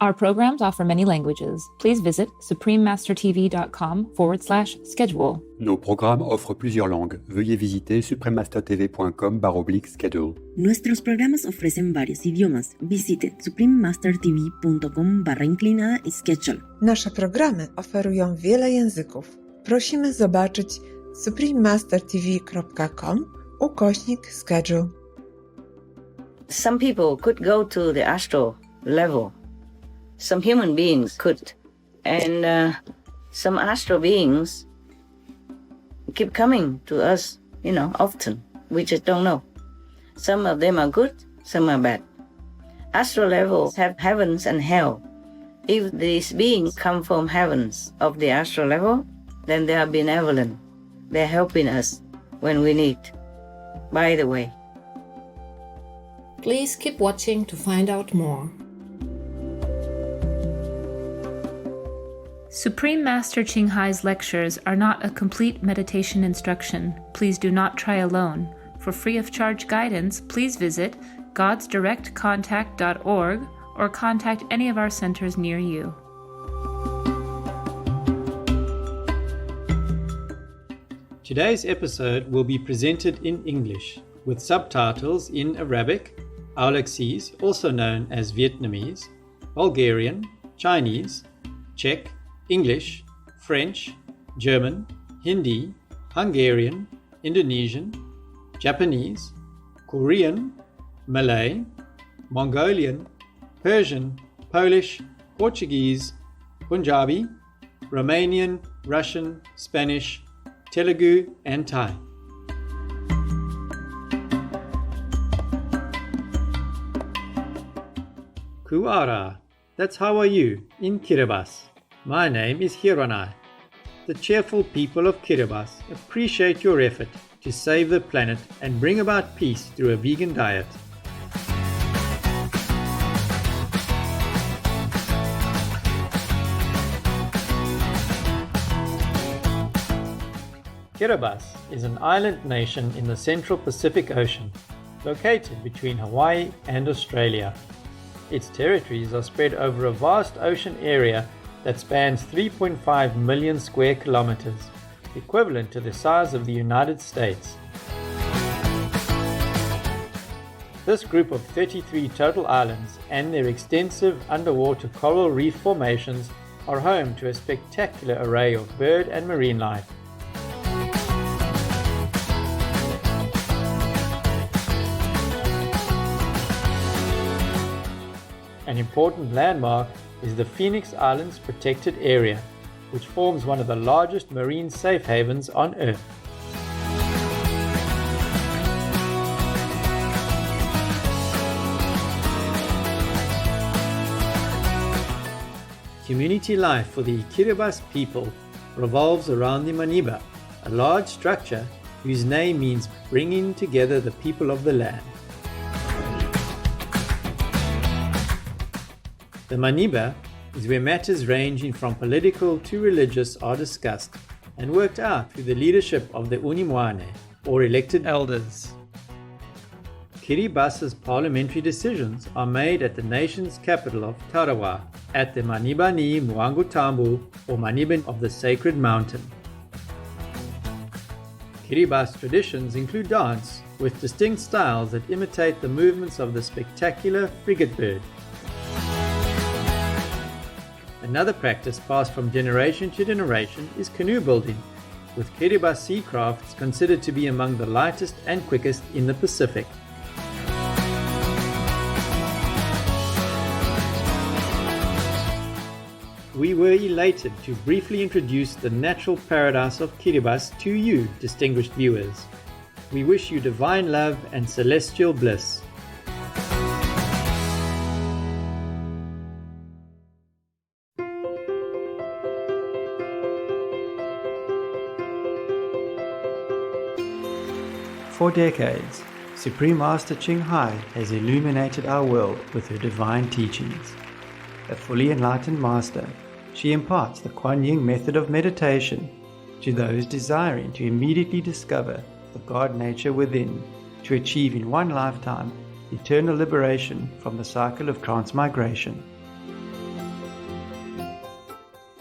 Our programs offer many languages. Please visit suprememastertv.com/schedule. Nos programmes offrent plusieurs langues. Veuillez visiter suprememastertv.com/schedule. Nuestros programas ofrecen varios idiomas. Visite suprememastertv.com/schedule. Nasze programy oferują wiele języków. Prosimy zobaczyć suprememastertv.com/schedule. Some people could go to the astral level. Some human beings could. And some astral beings keep coming to us, often. We just don't know. Some of them are good, some are bad. Astral levels have heavens and hell. If these beings come from heavens of the astral level, then they are benevolent. They're helping us when we need. By the way. Please keep watching to find out more. Supreme Master Ching Hai's lectures are not a complete meditation instruction. Please do not try alone. For free of charge guidance, please visit godsdirectcontact.org or contact any of our centers near you. Today's episode will be presented in English with subtitles in Arabic, Aulacese, also known as Vietnamese, Bulgarian, Chinese, Czech, English, French, German, Hindi, Hungarian, Indonesian, Japanese, Korean, Malay, Mongolian, Persian, Polish, Portuguese, Punjabi, Romanian, Russian, Spanish, Telugu, and Thai. Kuara, that's how are you in Kiribati. My name is Hiranai. The cheerful people of Kiribati appreciate your effort to save the planet and bring about peace through a vegan diet. Kiribati is an island nation in the central Pacific Ocean, located between Hawaii and Australia. Its territories are spread over a vast ocean area that spans 3.5 million square kilometers, equivalent to the size of the United States. This group of 33 total islands and their extensive underwater coral reef formations are home to a spectacular array of bird and marine life. An important landmark is the Phoenix Islands Protected Area, which forms one of the largest marine safe havens on Earth. Community life for the Kiribati people revolves around the Maniba, a large structure whose name means bringing together the people of the land. The Maniba is where matters ranging from political to religious are discussed and worked out through the leadership of the Unimwane, or elected elders. Kiribati's parliamentary decisions are made at the nation's capital of Tarawa, at the Maniba ni Muangutambu, or Maniba of the Sacred Mountain. Kiribati traditions include dance, with distinct styles that imitate the movements of the spectacular frigate bird. Another practice passed from generation to generation is canoe building, with Kiribati sea crafts considered to be among the lightest and quickest in the Pacific. We were elated to briefly introduce the natural paradise of Kiribati to you, distinguished viewers. We wish you divine love and celestial bliss. For decades, Supreme Master Ching Hai has illuminated our world with her divine teachings. A fully enlightened master, she imparts the Kuan Yin method of meditation to those desiring to immediately discover the God nature within, to achieve in one lifetime eternal liberation from the cycle of transmigration.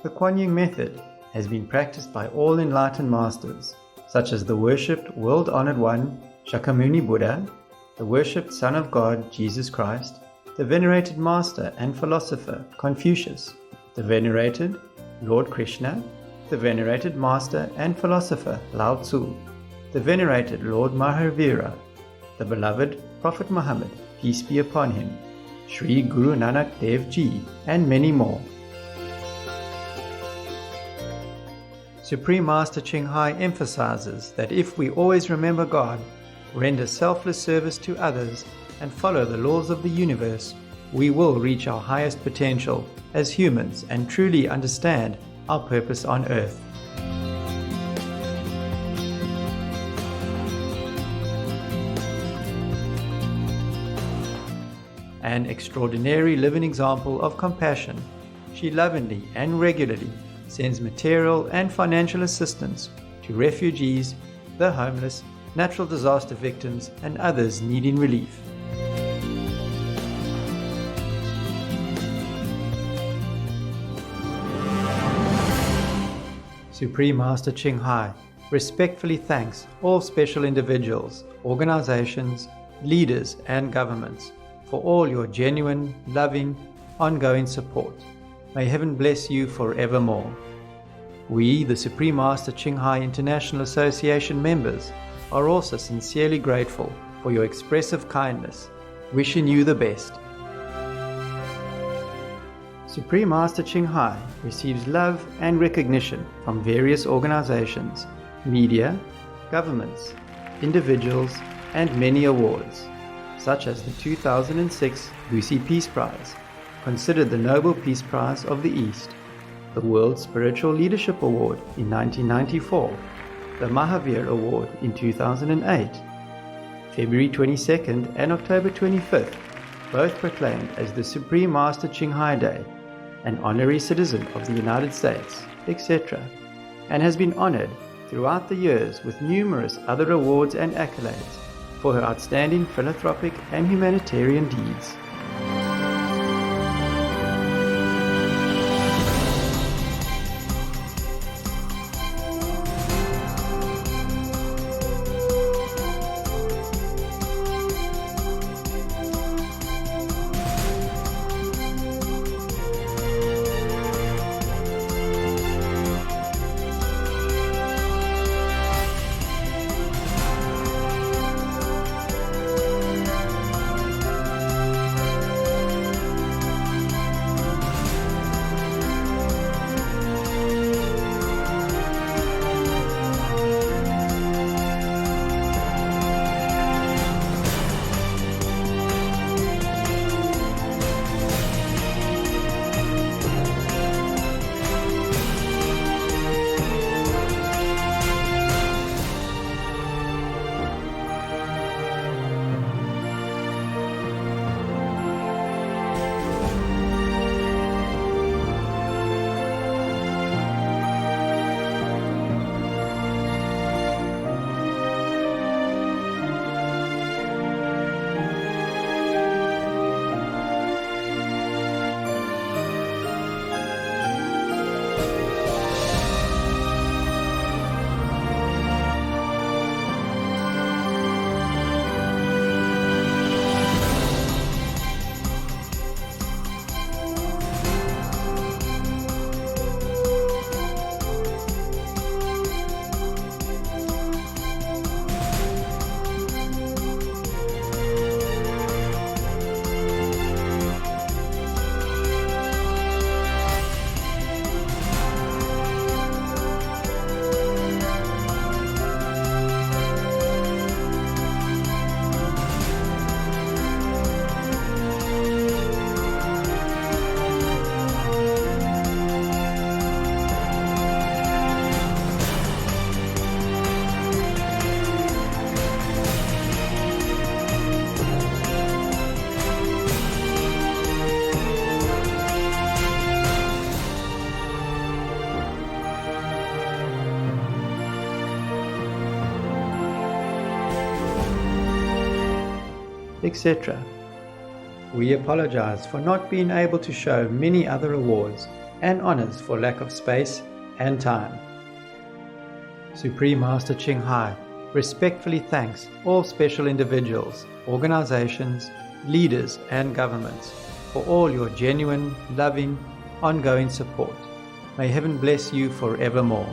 The Kuan Yin method has been practiced by all enlightened masters, such as the worshipped world-honored one, Shakyamuni Buddha, the worshipped Son of God, Jesus Christ, the venerated master and philosopher, Confucius, the venerated Lord Krishna, the venerated master and philosopher, Lao Tzu, the venerated Lord Mahavira, the beloved Prophet Muhammad, peace be upon him, Sri Guru Nanak Dev Ji, and many more. Supreme Master Ching Hai emphasizes that if we always remember God, render selfless service to others, and follow the laws of the universe, we will reach our highest potential as humans and truly understand our purpose on earth. An extraordinary living example of compassion, she lovingly and regularly sends material and financial assistance to refugees, the homeless, natural disaster victims, and others needing relief. Supreme Master Ching Hai respectfully thanks all special individuals, organizations, leaders, and governments for all your genuine, loving, ongoing support. May heaven bless you forevermore. We, the Supreme Master Ching Hai International Association members, are also sincerely grateful for your expressive kindness, wishing you the best. Supreme Master Ching Hai receives love and recognition from various organizations, media, governments, individuals, and many awards, such as the 2006 Lucy Peace Prize, considered the Nobel Peace Prize of the East, the World Spiritual Leadership Award in 1994, the Mahavir Award in 2008, February 22nd and October 25th, both proclaimed as the Supreme Master Ching Hai Day, an honorary citizen of the United States, etc., and has been honored throughout the years with numerous other awards and accolades for her outstanding philanthropic and humanitarian deeds. etc. We apologize for not being able to show many other awards and honors for lack of space and time. Supreme Master Ching Hai respectfully thanks all special individuals, organizations, leaders, and governments for all your genuine, loving, ongoing support. May heaven bless you forevermore.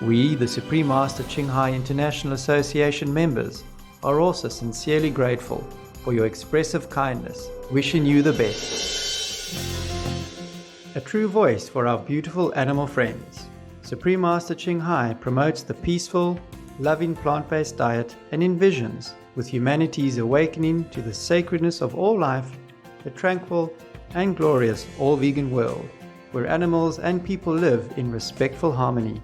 We, the Supreme Master Ching Hai International Association members, are also sincerely grateful for your expressive kindness, wishing you the best. A true voice for our beautiful animal friends, Supreme Master Ching Hai promotes the peaceful, loving plant-based diet and envisions, with humanity's awakening to the sacredness of all life, a tranquil and glorious all-vegan world, where animals and people live in respectful harmony.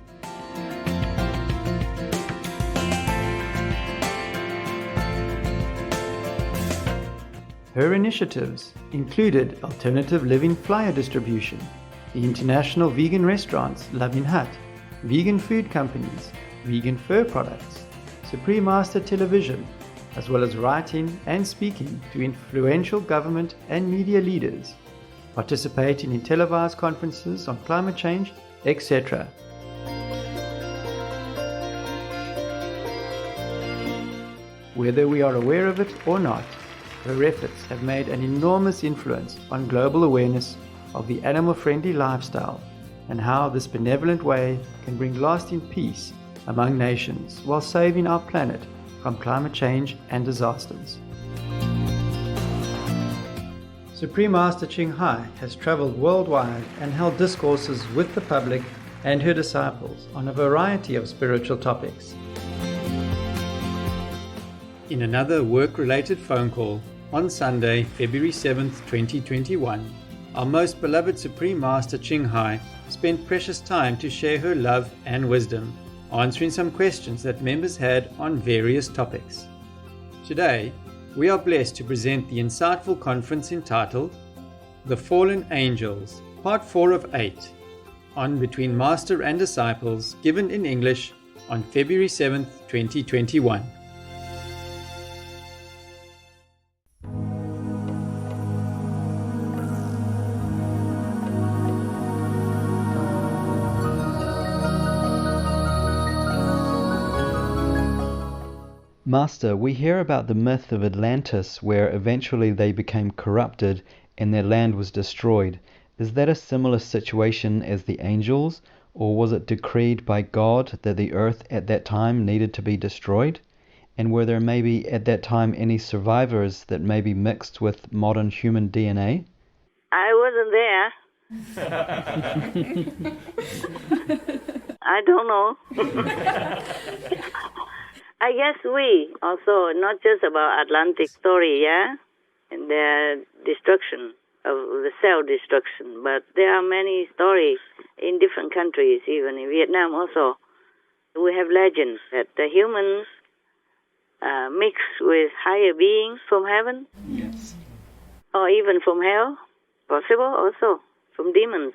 Her initiatives included alternative living flyer distribution, the international vegan restaurants Loving Hut, vegan food companies, vegan fur products, Supreme Master Television, as well as writing and speaking to influential government and media leaders, participating in televised conferences on climate change, etc. Whether we are aware of it or not, her efforts have made an enormous influence on global awareness of the animal-friendly lifestyle and how this benevolent way can bring lasting peace among nations while saving our planet from climate change and disasters. Supreme Master Ching Hai has traveled worldwide and held discourses with the public and her disciples on a variety of spiritual topics. In another work-related phone call, on Sunday, February 7th, 2021, our most beloved Supreme Master Ching Hai spent precious time to share her love and wisdom, answering some questions that members had on various topics. Today, we are blessed to present the insightful conference entitled The Fallen Angels, Part 4 of 8, on Between Master and Disciples, given in English on February 7th, 2021. Master, we hear about the myth of Atlantis where eventually they became corrupted and their land was destroyed. Is that a similar situation as the angels, or was it decreed by God that the earth at that time needed to be destroyed? And were there maybe at that time any survivors that may be mixed with modern human DNA? I wasn't there. I don't know. I guess we also, not just about Atlantic story, yeah, and the destruction of the self-destruction, but there are many stories in different countries, even in Vietnam also. We have legends that the humans mix with higher beings from heaven, yes, or even from hell, possible also from demons,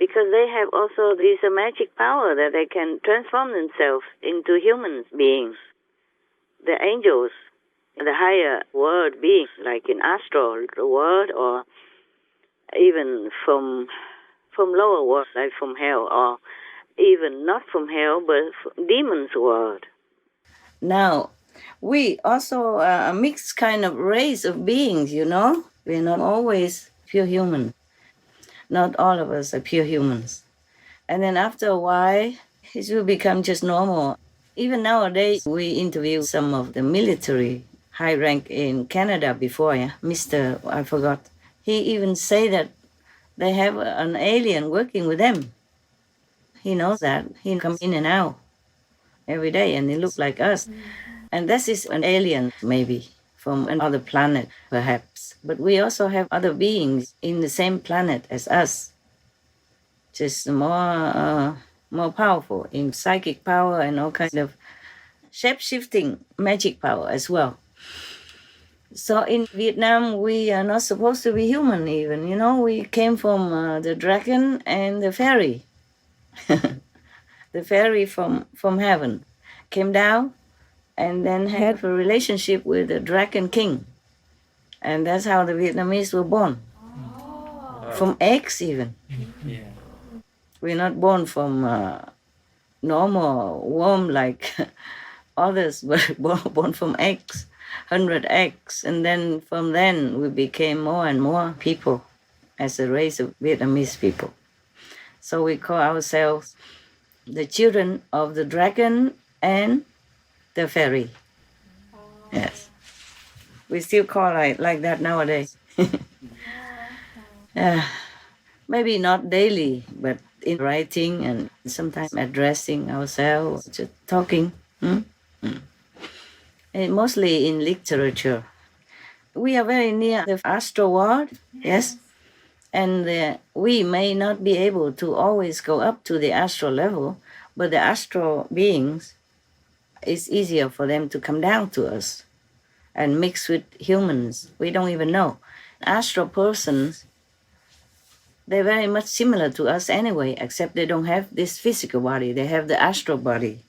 because they have also this magic power that they can transform themselves into human beings. The angels, the higher world beings, like in astral world, or even from lower world, like from hell, or even not from hell, but from demons' world. Now, we also a mixed kind of race of beings, you know. We're not always pure human. Not all of us are pure humans. And then after a while, it will become just normal. Even nowadays, we interview some of the military high rank in Canada before, yeah? Mr. I forgot. He even say that they have an alien working with them. He knows that. He comes in and out every day, and he looks like us. And this is an alien, maybe, from another planet, perhaps. But we also have other beings in the same planet as us, just more powerful in psychic power and all kind of shape-shifting magic power as well. So in Vietnam, we are not supposed to be human even. You know, we came from the dragon and the fairy. The fairy from heaven came down and then had a relationship with the dragon king. And that's how the Vietnamese were born. from eggs even. We're not born from normal womb like others, but born from eggs, 100 eggs. And then from then we became more and more people as a race of Vietnamese people. So we call ourselves the children of the dragon and the fairy. Yes. We still call like that nowadays. Maybe not daily, but in writing and sometimes addressing ourselves, just talking. And mostly in literature. We are very near the astral world, yes? And we may not be able to always go up to the astral level, but the astral beings, it's easier for them to come down to us and mix with humans. We don't even know. Astral persons, they're very much similar to us anyway, except they don't have this physical body. They have the astral body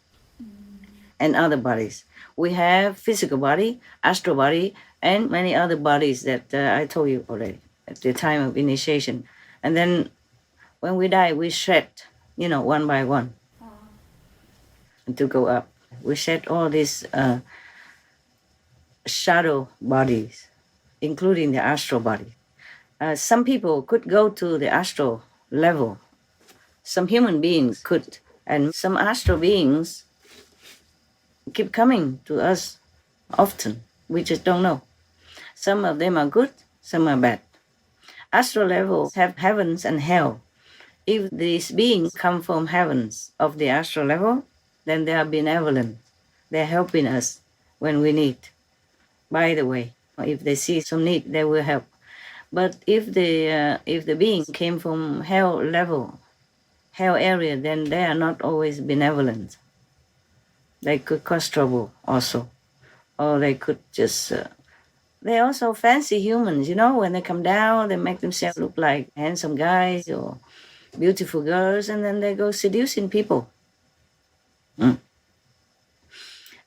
and other bodies. We have physical body, astral body, and many other bodies that I told you already at the time of initiation. And then when we die, we shed, one by one to go up. We shed all these shadow bodies, including the astral body. Some people could go to the astral level. Some human beings could. And some astral beings keep coming to us often. We just don't know. Some of them are good, some are bad. Astral levels have heavens and hell. If these beings come from heavens of the astral level, then they are benevolent. They're helping us when we need. By the way, if they see some need, they will help. But if the being came from hell level, hell area, then they are not always benevolent. They could cause trouble also. Or they could just... they also fancy humans, when they come down, they make themselves look like handsome guys or beautiful girls, and then they go seducing people.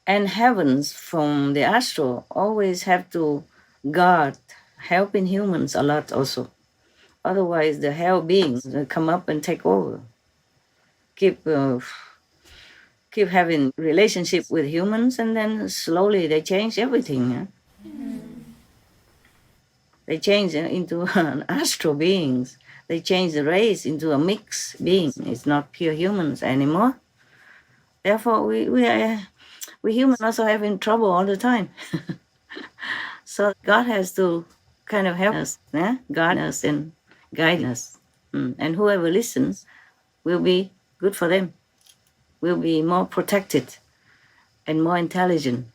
And heavens from the astral always have to guard helping humans a lot also. Otherwise, the hell beings will come up and take over. Keep having relationship with humans, and then slowly they change everything. They change into astral beings. They change the race into a mixed being. It's not pure humans anymore. Therefore, we humans also having trouble all the time. So God has to kind of help us, guard us and guide us. And whoever listens will be good for them, will be more protected and more intelligent,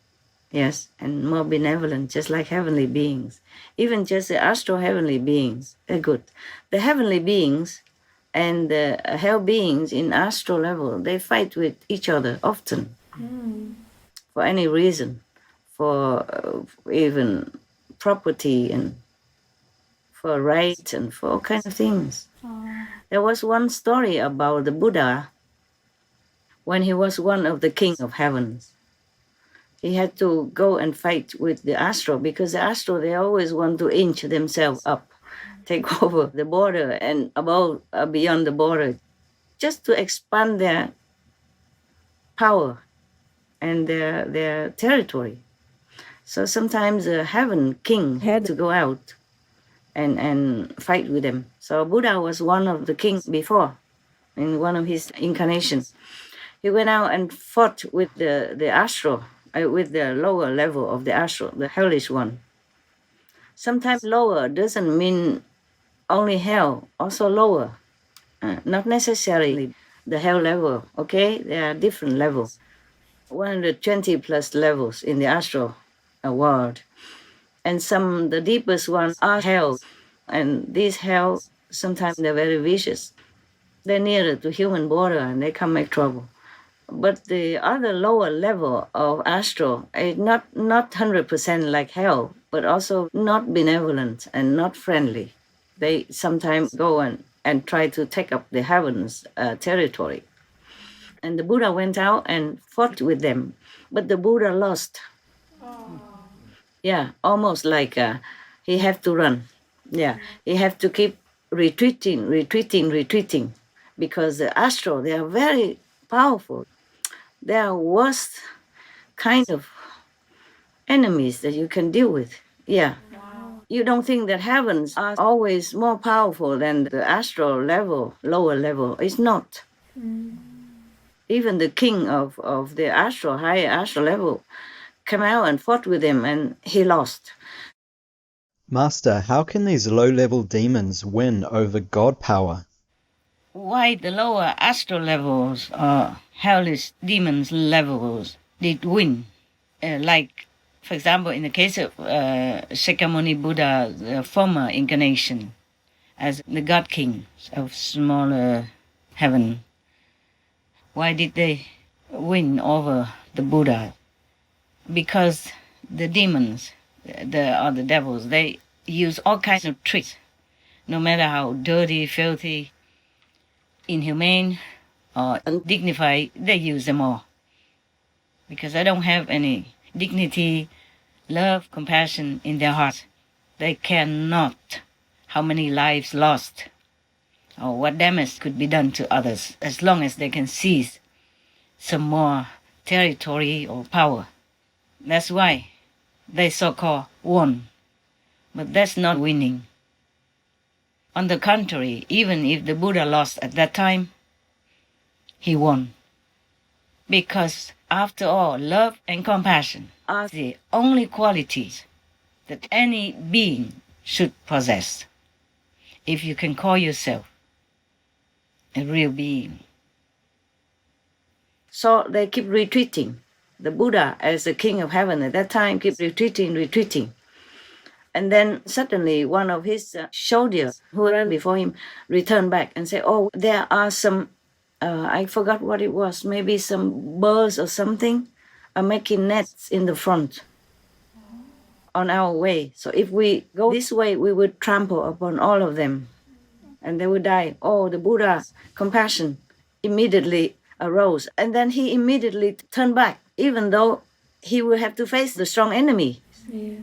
yes, and more benevolent, just like heavenly beings. Even just the astral heavenly beings, they're good. The heavenly beings and the hell beings in astral level, they fight with each other often. For any reason, for even property and for rights and for all kinds of things. There was one story about the Buddha when he was one of the kings of heavens. He had to go and fight with the astral because the astral, they always want to inch themselves up, take over the border and above, beyond the border, just to expand their power and their territory. So sometimes the heaven king had to go out and fight with them. So Buddha was one of the kings before, in one of his incarnations. He went out and fought with the astral, with the lower level of the astral, the hellish one. Sometimes lower doesn't mean only hell, also lower. Not necessarily the hell level, okay? There are different levels. 120 plus levels in the astral world. And the deepest ones are hell. And these hell, sometimes they're very vicious. They're nearer to human border and they can make trouble. But the other lower level of astral is not 100% like hell, but also not benevolent and not friendly. They sometimes go and try to take up the heavens territory. And the Buddha went out and fought with them, but the Buddha lost. Yeah, almost like he had to run. Yeah, he had to keep retreating, because the astral, they are very powerful. They are worst kind of enemies that you can deal with. Yeah. Wow. You don't think that heavens are always more powerful than the astral level, lower level. It's not. Even the king of the astral, higher astral level, came out and fought with him, and he lost. Master, how can these low-level demons win over God power? Why the lower astral levels or hellish demons levels did win? Like, for example, in the case of Shakyamuni Buddha's former incarnation as the God King of smaller heaven. Why did they win over the Buddha? Because the demons, the devils, they use all kinds of tricks, no matter how dirty, filthy, inhumane, or undignified, they use them all. Because they don't have any dignity, love, compassion in their heart. They care not how many lives lost or what damage could be done to others, as long as they can seize some more territory or power. That's why they so-called won. But that's not winning. On the contrary, even if the Buddha lost at that time, he won. Because after all, love and compassion are the only qualities that any being should possess, if you can call yourself a real being. So they keep retreating. The Buddha, as the king of heaven at that time, keep retreating. And then suddenly one of his soldiers who ran before him returned back and said, oh, there are some, I forgot what it was, maybe some birds or something are making nets in the front on our way. So if we go this way, we would trample upon all of them and they would die. Oh, the Buddha's compassion immediately arose. And then he immediately turned back, even though he would have to face the strong enemy. Yes.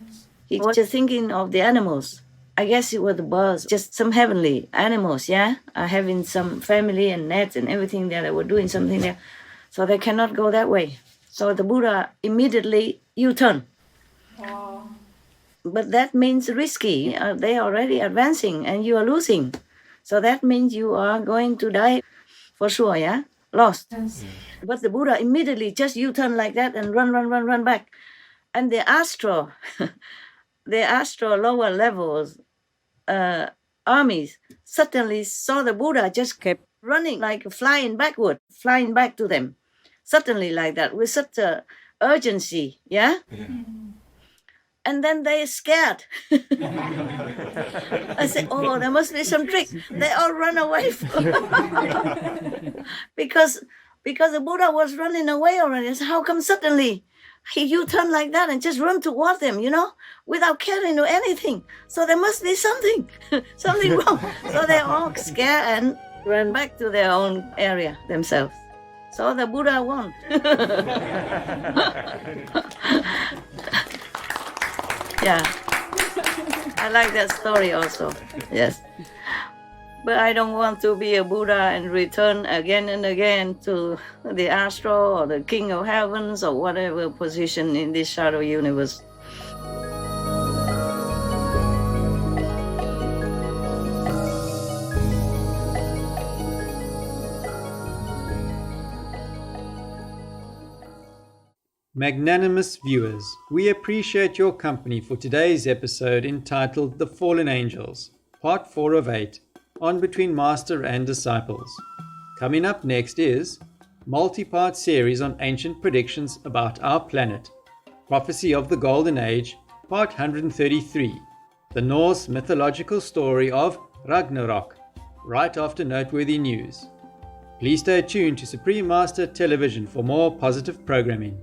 He was just thinking of the animals. I guess it was the birds, just some heavenly animals, yeah? Are having some family and nets and everything there. They were doing something there. So they cannot go that way. So the Buddha immediately U-turn. Wow. But that means risky. They are already advancing and you are losing. So that means you are going to die for sure, yeah? Lost. Yes. But the Buddha immediately just U-turn like that and run back. And the astral, the astral lower levels armies suddenly saw the Buddha just kept running, like flying back to them. Suddenly like that, with such a urgency, yeah? And then they scared. I said, oh, there must be some trick. They all run away because the Buddha was running away already. So how come suddenly he U-turn like that and just run toward them, without caring or anything? So there must be something wrong. So they all scared and ran back to their own area themselves. So the Buddha won. Yeah, I like that story also, yes. But I don't want to be a Buddha and return again and again to the astral or the king of heavens or whatever position in this shadow universe. Magnanimous viewers, we appreciate your company for today's episode entitled The Fallen Angels, Part 4 of 8, on Between Master and Disciples. Coming up next is multi-part series on ancient predictions about our planet, Prophecy of the Golden Age, Part 133, the Norse mythological story of Ragnarok, right after noteworthy news. Please stay tuned to Supreme Master Television for more positive programming.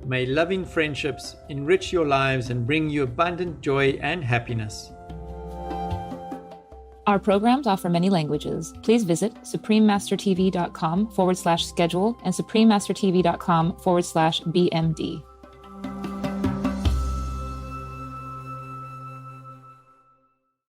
May loving friendships enrich your lives and bring you abundant joy and happiness. Our programs offer many languages. Please visit suprememastertv.com/schedule and suprememastertv.com/BMD.